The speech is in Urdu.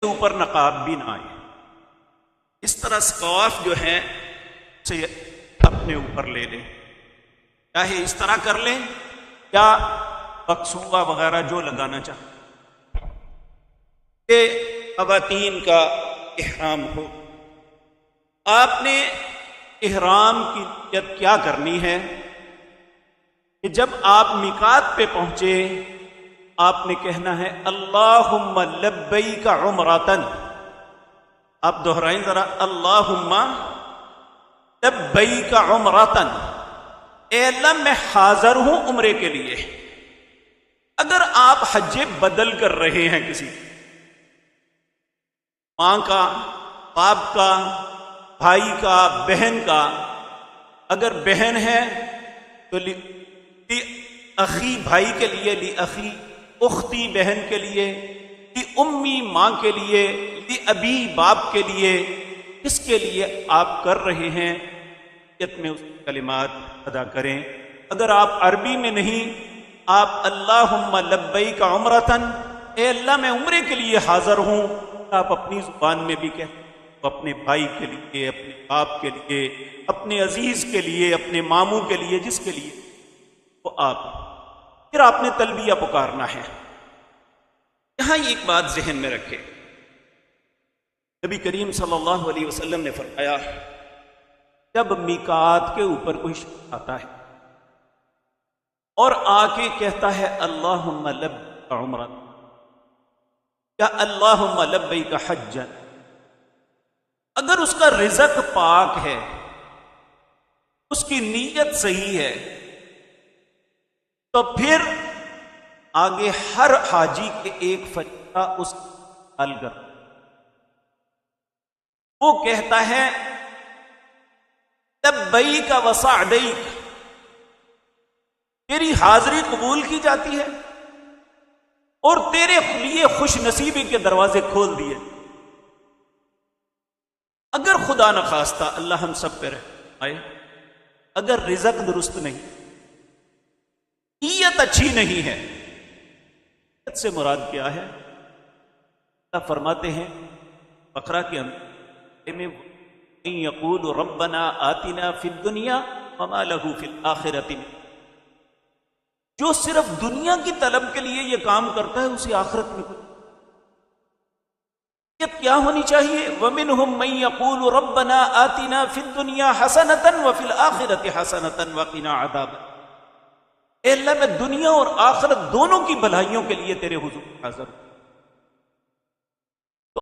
اوپر نقاب بھی نہ آئے۔ اس طرح سکارف جو ہے اسے اپنے اوپر لے لیں، چاہے اس طرح کر لیں یا بکسوگا وغیرہ جو لگانا چاہیں۔ کہ خواتین کا احرام ہو، آپ نے احرام کی نیت کیا کرنی ہے کہ جب آپ میقات پہ پہنچے آپ نے کہنا ہے اللہم لبیک عمرۃ۔ آپ دہرائیں ذرا، اللہم لبیک عمرۃ، اے اللہ میں حاضر ہوں عمرے کے لیے۔ اگر آپ حج بدل کر رہے ہیں کسی ماں کا، باپ کا، بھائی کا، بہن کا، اگر بہن ہے تو لی اخی بھائی کے لیے، لی اخی اختی بہن کے لیے، لی امی ماں کے لیے، لی ابی باپ کے لیے، کس کے لیے آپ کر رہے ہیں نیت میں اس کلمات ادا کریں۔ اگر آپ عربی میں نہیں، آپ اللہم لبیک عمرۃ، اے اللہ میں عمرے کے لیے حاضر ہوں، آپ اپنی زبان میں بھی کہتے ہیں، اپنے بھائی کے لیے، اپنے باپ کے لیے، اپنے عزیز کے لیے، اپنے ماموں کے لیے، جس کے لیے وہ آپ، پھر آپ نے تلبیہ پکارنا ہے۔ یہاں ایک بات ذہن میں رکھے، نبی کریم صلی اللہ علیہ وسلم نے فرمایا جب میقات کے اوپر کوئی شخص آتا ہے اور آ کے کہتا ہے اللہم لبیک عمرۃ یا اللہم لبیک حجا، اگر اس کا رزق پاک ہے، اس کی نیت صحیح ہے، تو پھر آگے ہر حاجی کے ایک فریضہ اس حل کر، وہ کہتا ہے لبیک وسعدیک، تیری حاضری قبول کی جاتی ہے اور تیرے لیے خوش نصیبی کے دروازے کھول دیے۔ اگر خدا نخواستہ، اللہ ہم سب پہ رہے، اگر رزق درست نہیں، نیت اچھی نہیں ہے، نیت سے مراد کیا ہے؟ اللہ فرماتے ہیں بقرہ کے اندر میں یقول ربنا آتنا فی الدنیا وما لہ فی الآخرۃ، جو صرف دنیا کی طلب کے لیے یہ کام کرتا ہے اسے آخرت میں کچھ کیا ہونی چاہیے؟ وَمِنْهُمْ مَنْ يَقُولُ رَبَّنَا آتِنَا فِي الدُّنْيَا حَسَنَةً وَفِي الْآخِرَةِ حَسَنَةً وَقِنَا عَذَابَ، اے اللہ میں دنیا اور آخرت دونوں کی بھلائیوں کے لیے تیرے حضور حاضر ہوں۔